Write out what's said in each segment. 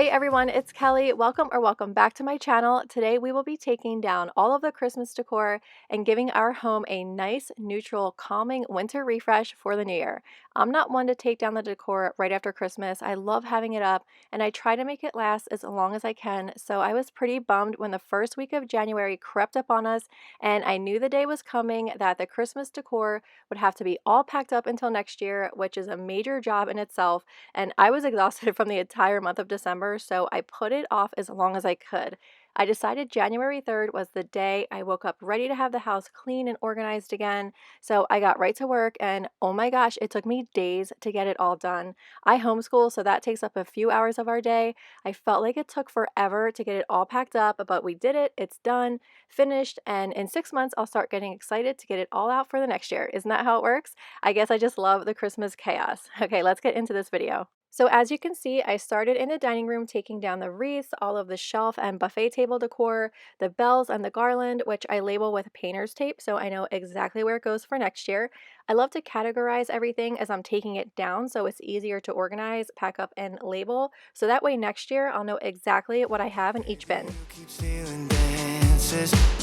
Hey everyone, it's Kelly. Welcome back to my channel. Today we will be taking down all of the Christmas decor and giving our home a nice, neutral, calming winter refresh for the new year. I'm not one to take down the decor right after Christmas. I love having it up and I try to make it last as long as I can. So I was pretty bummed when the first week of January crept up on us and I knew the day was coming that the Christmas decor would have to be all packed up until next year, which is a major job in itself. And I was exhausted from the entire month of December, so I put it off as long as I could. I decided January 3rd was the day I woke up ready to have the house clean and organized again. So I got right to work, and oh my gosh, it took me days to get it all done. I homeschool, so that takes up a few hours of our day. I felt like it took forever to get it all packed up, but we did it. It's done, finished, and in 6 months, I'll start getting excited to get it all out for the next year. Isn't that how it works? I guess I just love the Christmas chaos. Okay, let's get into this video. So as you can see, I started in the dining room taking down the wreaths, all of the shelf and buffet table decor, the bells and the garland, which I label with painter's tape so I know exactly where it goes for next year. I love to categorize everything as I'm taking it down so it's easier to organize, pack up, and label. So that way next year I'll know exactly what I have in each bin.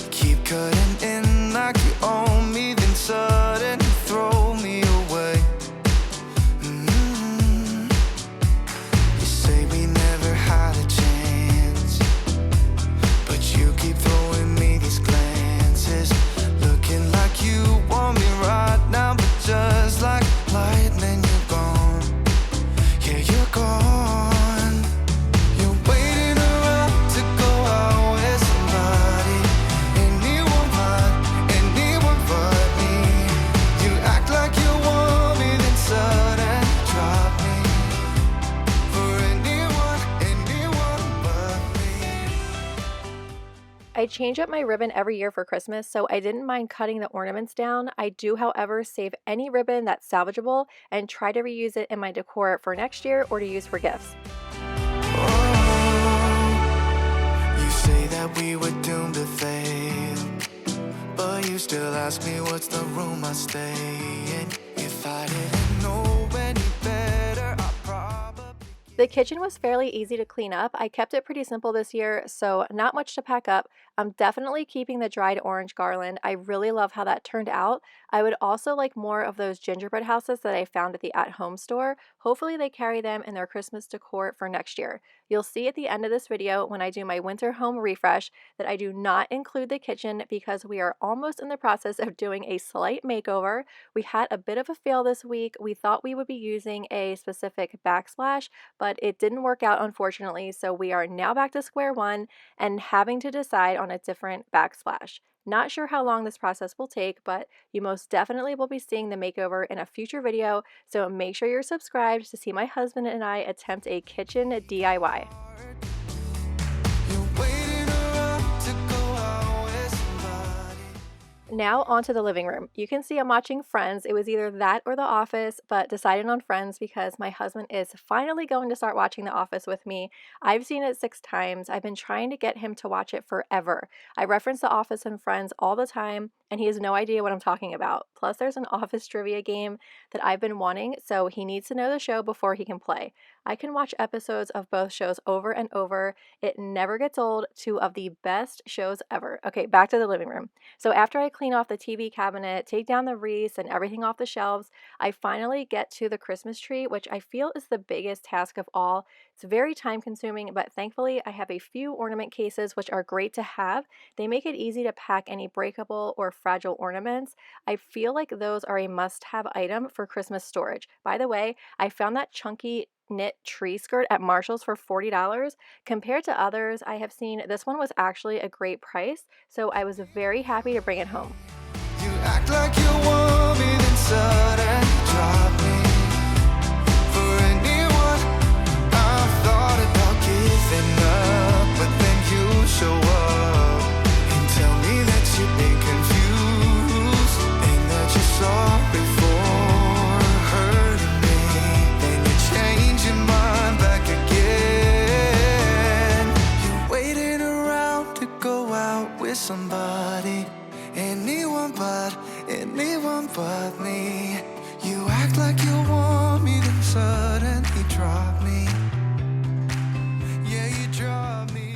Keep cutting in like you own me, then suddenly throw me away. You say we never had a chance, but you keep throwing me these glances, looking like you want me right now, but just like lightning, you're gone. Yeah, you're gone. I change up my ribbon every year for Christmas, so I didn't mind cutting the ornaments down. I do, however, save any ribbon that's salvageable and try to reuse it in my decor for next year or to use for gifts. Oh, you say that we were doomed to fail, but you still ask me what's the room I stay in. If I didn't know any better, I probably... The kitchen was fairly easy to clean up. I kept it pretty simple this year, so not much to pack up. I'm definitely keeping the dried orange garland. I really love how that turned out. I would also like more of those gingerbread houses that I found at the at-home store. Hopefully they carry them in their Christmas decor for next year. You'll see at the end of this video when I do my winter home refresh that I do not include the kitchen because we are almost in the process of doing a slight makeover. We had a bit of a fail this week. We thought we would be using a specific backsplash, but it didn't work out unfortunately, so we are now back to square one and having to decide on a different backsplash. Not sure how long this process will take, but you most definitely will be seeing the makeover in a future video, so make sure you're subscribed to see my husband and I attempt a kitchen DIY. Now onto the living room. You can see I'm watching Friends. It was either that or The Office, but decided on Friends because my husband is finally going to start watching The Office with me. I've seen it 6 times. I've been trying to get him to watch it forever. I reference The Office and Friends all the time, and he has no idea what I'm talking about. Plus, there's an Office trivia game that I've been wanting, so he needs to know the show before he can play. I can watch episodes of both shows over and over. It never gets old. 2 of the best shows ever. Okay, back to the living room. So after I clean off the TV cabinet, take down the wreaths and everything off the shelves, I finally get to the Christmas tree, which I feel is the biggest task of all. It's very time consuming, but thankfully I have a few ornament cases which are great to have. They make it easy to pack any breakable or fragile ornaments. I feel like those are a must-have item for Christmas storage. By the way, I found that chunky knit tree skirt at Marshall's for $40. Compared to others I have seen, this one was actually a great price, so I was very happy to bring it home. You act like you want me, then suddenly drop me. For anyone, I've thought about giving up, but then you show up and tell me that you've been confused and that you're sorry for hurting me. Then you change your mind back again. You're waiting around to go out with somebody. Anyone but me. You act like you want me, then suddenly drop me. Yeah. drop me.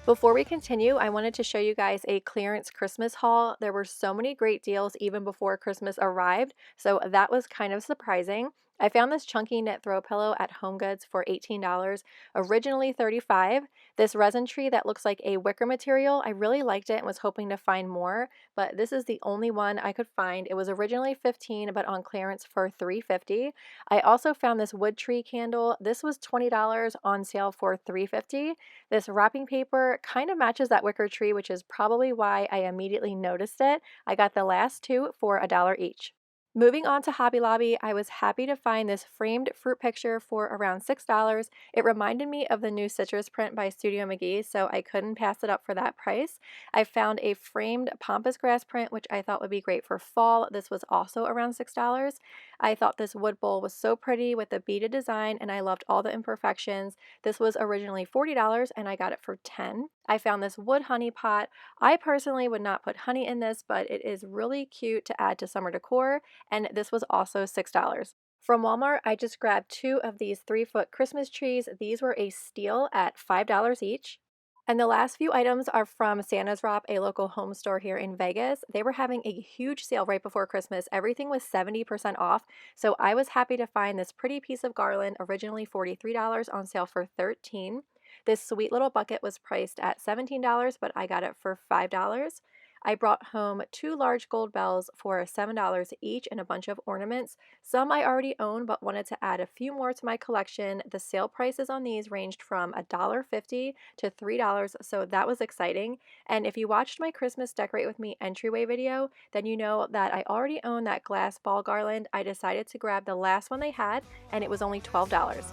Before we continue, I wanted to show you guys a clearance Christmas haul. There were so many great deals even before Christmas arrived, so that was kind of surprising. I found this chunky knit throw pillow at HomeGoods for $18, originally $35. This resin tree that looks like a wicker material, I really liked it and was hoping to find more, but this is the only one I could find. It was originally $15, but on clearance for $3.50. I also found this wood tree candle. This was $20 on sale for $3.50. This wrapping paper kind of matches that wicker tree, which is probably why I immediately noticed it. I got the last two for $1 each. Moving on to Hobby Lobby, I was happy to find this framed fruit picture for around $6. It reminded me of the new citrus print by Studio McGee, so I couldn't pass it up for that price. I found a framed pampas grass print, which I thought would be great for fall. This was also around $6. I thought this wood bowl was so pretty with the beaded design, and I loved all the imperfections. This was originally $40, and I got it for $10. I found this wood honey pot. I personally would not put honey in this, but it is really cute to add to summer decor, and this was also $6. From Walmart, I just grabbed two of these 3-foot Christmas trees. These were a steal at $5 each. And the last few items are from Santa's Wrap, a local home store here in Vegas. They were having a huge sale right before Christmas. Everything was 70% off, so I was happy to find this pretty piece of garland, originally $43, on sale for $13. This sweet little bucket was priced at $17, but I got it for $5. I brought home two large gold bells for $7 each and a bunch of ornaments. Some I already own but wanted to add a few more to my collection. The sale prices on these ranged from $1.50 to $3, so that was exciting. And if you watched my Christmas Decorate With Me entryway video, then you know that I already own that glass ball garland. I decided to grab the last one they had, and it was only $12.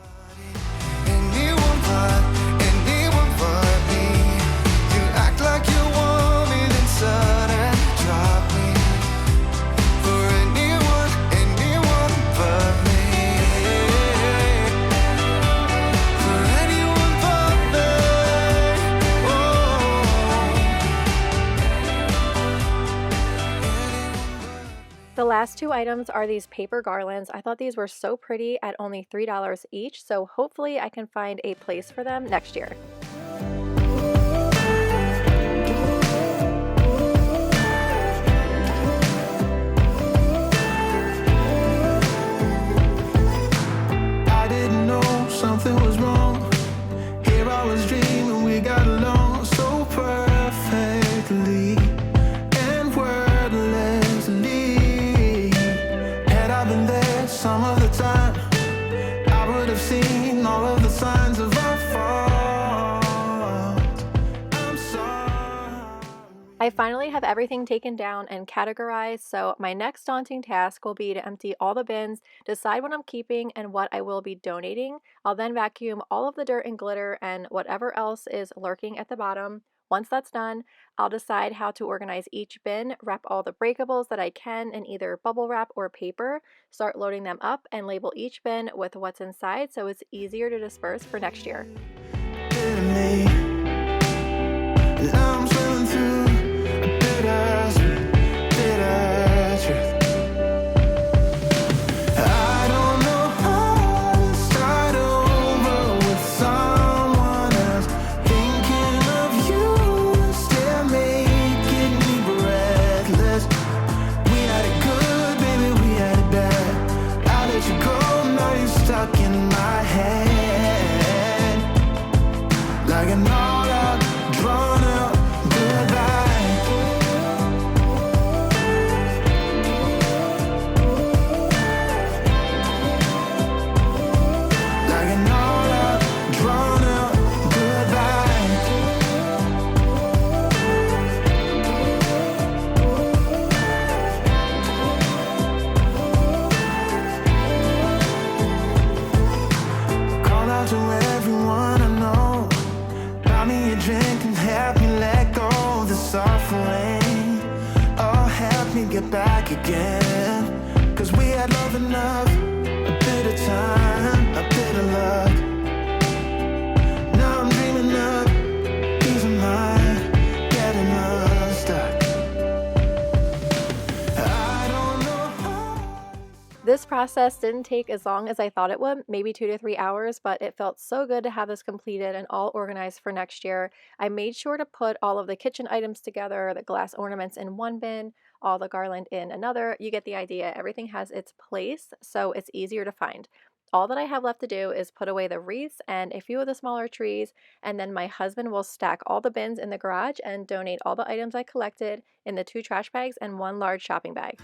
Anyone but me. You act like you want me, then suddenly drop me. For anyone but me. For anyone but me. The last two items are these paper garlands. I thought these were so pretty at only $3 each, so hopefully I can find a place for them next year. I didn't know something was wrong. Here I was dreaming we got along so perfectly and wordlessly. Had I been there some of the time, I would have seen all of the signs of our fault. I'm sorry. I finally have everything taken down and categorized, so my next daunting task will be to empty all the bins, decide what I'm keeping and what I will be donating. I'll then vacuum all of the dirt and glitter and whatever else is lurking at the bottom. Once that's done, I'll decide how to organize each bin, wrap all the breakables that I can in either bubble wrap or paper, start loading them up, and label each bin with what's inside so it's easier to disperse for next year. Now I'm swimming through a bitter truth. I don't know how to start over with someone else. Thinking of you still making me breathless. We had it good, baby, we had it bad. I let you go, now you're stuck in my head. Like an all-out, drawn-out goodbye. Like an all-out, drawn-out goodbye. Call out to everyone I know. Buy me a drink and help me let go of the suffering. Oh, help me get back again. 'Cause we had love enough, a bit of time, a bit of luck. Now I'm dreaming up, peace of mind, getting unstuck. I don't know how. This process didn't take as long as I thought it would, maybe 2 to 3 hours, but it felt so good to have this completed and all organized for next year. I made sure to put all of the kitchen items together, the glass ornaments in one bin, all the garland in another. You get the idea. Everything has its place, so it's easier to find. All that I have left to do is put away the wreaths and a few of the smaller trees, and then my husband will stack all the bins in the garage and donate all the items I collected in the 2 trash bags and one large shopping bag.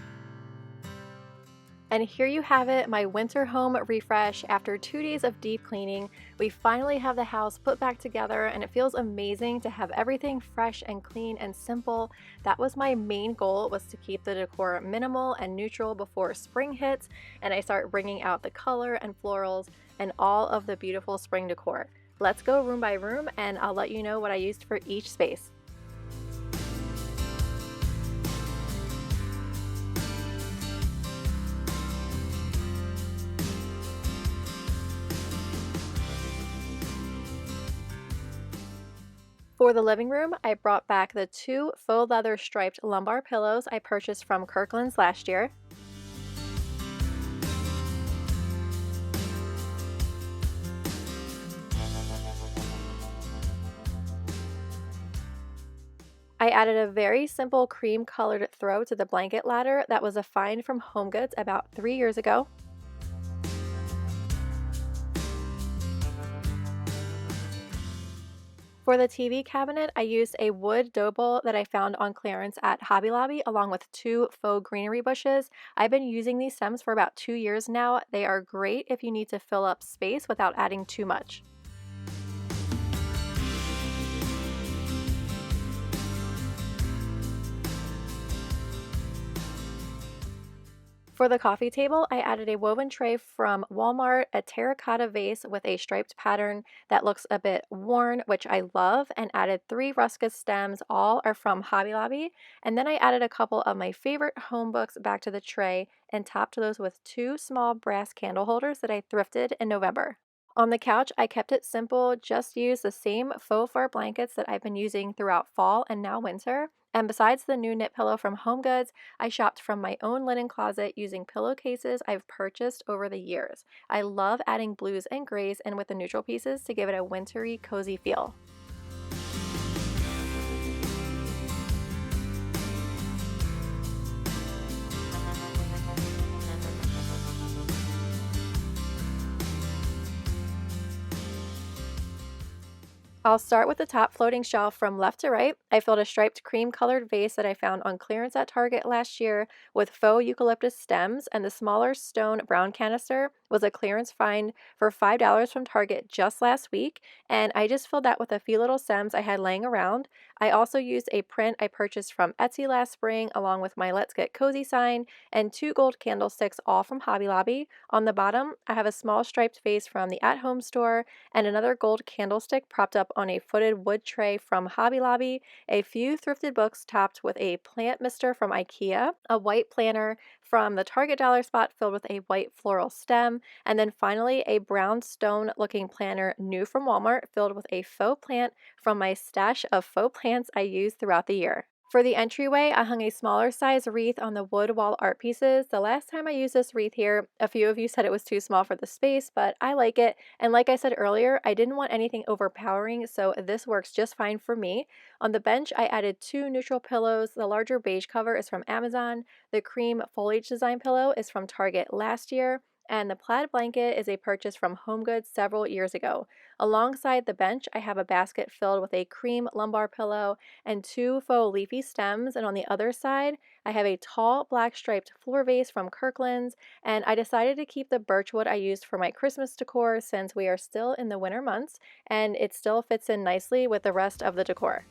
And here you have it, my winter home refresh. After 2 days of deep cleaning, we finally have the house put back together, and it feels amazing to have everything fresh and clean and simple. That was my main goal, was to keep the decor minimal and neutral before spring hits, and I start bringing out the color and florals and all of the beautiful spring decor. Let's go room by room, and I'll let you know what I used for each space. For the living room, I brought back the 2 faux leather striped lumbar pillows I purchased from Kirkland's last year. I added a very simple cream colored throw to the blanket ladder that was a find from HomeGoods about 3 years ago. For the TV cabinet, I used a wood dough bowl that I found on clearance at Hobby Lobby along with 2 faux greenery bushes. I've been using these stems for about 2 years now. They are great if you need to fill up space without adding too much. For the coffee table, I added a woven tray from Walmart, a terracotta vase with a striped pattern that looks a bit worn, which I love, and added 3 ruscus stems. All are from Hobby Lobby. And then I added a couple of my favorite home books back to the tray and topped those with 2 small brass candle holders that I thrifted in November. On the couch, I kept it simple, just used the same faux fur blankets that I've been using throughout fall and now winter. And besides the new knit pillow from HomeGoods, I shopped from my own linen closet using pillowcases I've purchased over the years. I love adding blues and grays in with the neutral pieces to give it a wintry, cozy feel. I'll start with the top floating shelf from left to right. I filled a striped cream colored vase that I found on clearance at Target last year with faux eucalyptus stems, and the smaller stone brown canister was a clearance find for $5 from Target just last week, and I just filled that with a few little stems I had laying around. I also used a print I purchased from Etsy last spring along with my Let's Get Cozy sign and 2 gold candlesticks, all from Hobby Lobby. On the bottom, I have a small striped vase from the At Home store and another gold candlestick propped up on a footed wood tray from Hobby Lobby, a few thrifted books topped with a plant mister from IKEA, a white planner from the Target dollar spot filled with a white floral stem, and then finally a brown stone looking planner new from Walmart filled with a faux plant from my stash of faux plants I use throughout the year. For the entryway, I hung a smaller size wreath on the wood wall art pieces. The last time I used this wreath here, a few of you said it was too small for the space, but I like it. And like I said earlier, I didn't want anything overpowering, so this works just fine for me. On the bench, I added 2 neutral pillows. The larger beige cover is from Amazon. The cream foliage design pillow is from Target last year. And the plaid blanket is a purchase from HomeGoods several years ago. Alongside the bench, I have a basket filled with a cream lumbar pillow and 2 faux leafy stems, and on the other side, I have a tall black striped floor vase from Kirkland's, and I decided to keep the birchwood I used for my Christmas decor since we are still in the winter months, and it still fits in nicely with the rest of the decor.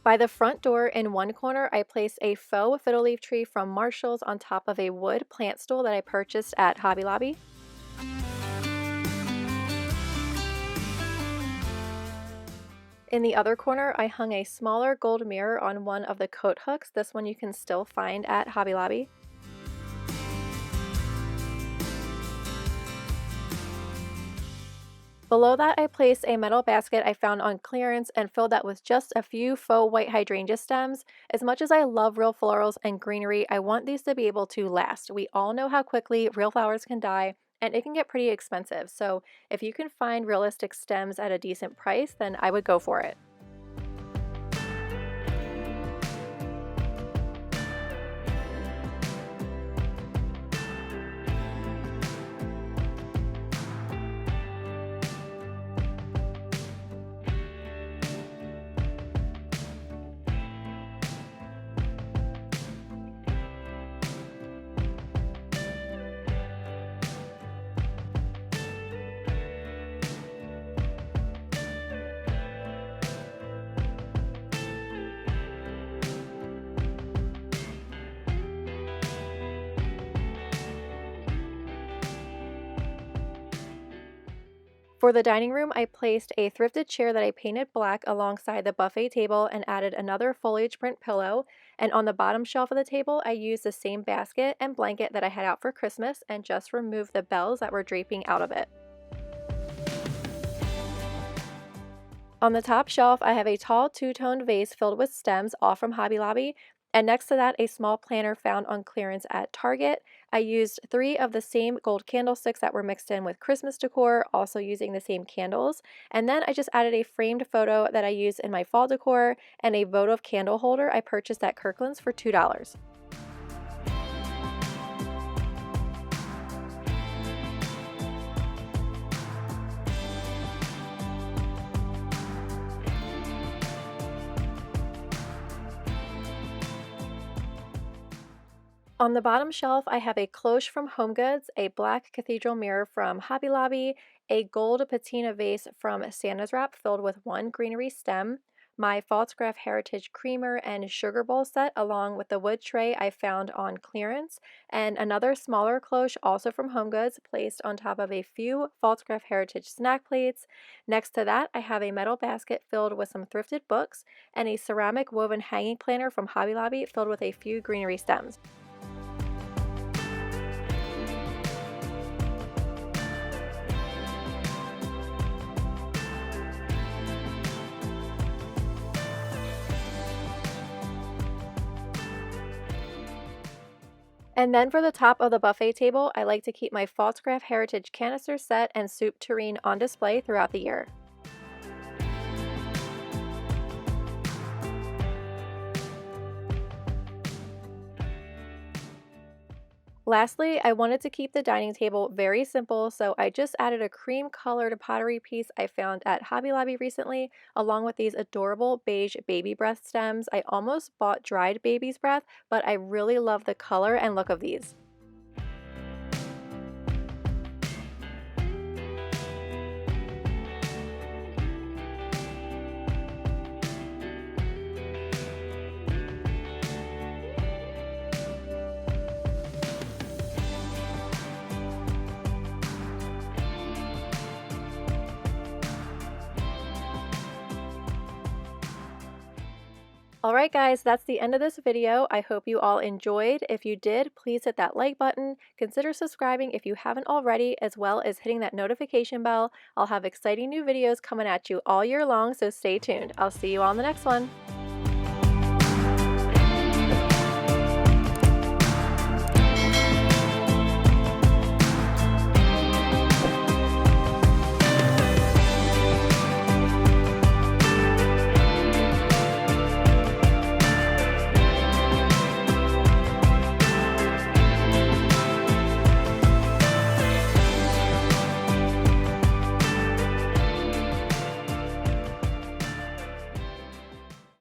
By the front door in one corner, I placed a faux fiddle leaf tree from Marshall's on top of a wood plant stool that I purchased at Hobby Lobby. In the other corner, I hung a smaller gold mirror on one of the coat hooks. This one you can still find at Hobby Lobby. Below that, I placed a metal basket I found on clearance and filled that with just a few faux white hydrangea stems. As much as I love real florals and greenery, I want these to be able to last. We all know how quickly real flowers can die, and it can get pretty expensive. So if you can find realistic stems at a decent price, then I would go for it. For the dining room, I placed a thrifted chair that I painted black alongside the buffet table and added another foliage print pillow. And on the bottom shelf of the table, I used the same basket and blanket that I had out for Christmas and just removed the bells that were draping out of it. On the top shelf, I have a tall two-toned vase filled with stems, all from Hobby Lobby, and next to that, a small planter found on clearance at Target. I used 3 of the same gold candlesticks that were mixed in with Christmas decor, also using the same candles. And then I just added a framed photo that I used in my fall decor and a votive candle holder I purchased at Kirkland's for $2. On the bottom shelf, I have a cloche from HomeGoods, a black cathedral mirror from Hobby Lobby, a gold patina vase from Santa's Wrap filled with one greenery stem, my Falstaff Heritage creamer and sugar bowl set along with the wood tray I found on clearance, and another smaller cloche also from HomeGoods placed on top of a few Falstaff Heritage snack plates. Next to that, I have a metal basket filled with some thrifted books and a ceramic woven hanging planter from Hobby Lobby filled with a few greenery stems. And then for the top of the buffet table, I like to keep my Falstaff Heritage canister set and soup tureen on display throughout the year. Lastly, I wanted to keep the dining table very simple, so I just added a cream-colored pottery piece I found at Hobby Lobby recently, along with these adorable beige baby breath stems. I almost bought dried baby's breath, but I really love the color and look of these. Alright guys, that's the end of this video. I hope you all enjoyed. If you did, please hit that like button. Consider subscribing if you haven't already, as well as hitting that notification bell. I'll have exciting new videos coming at you all year long, so stay tuned. I'll see you on the next one.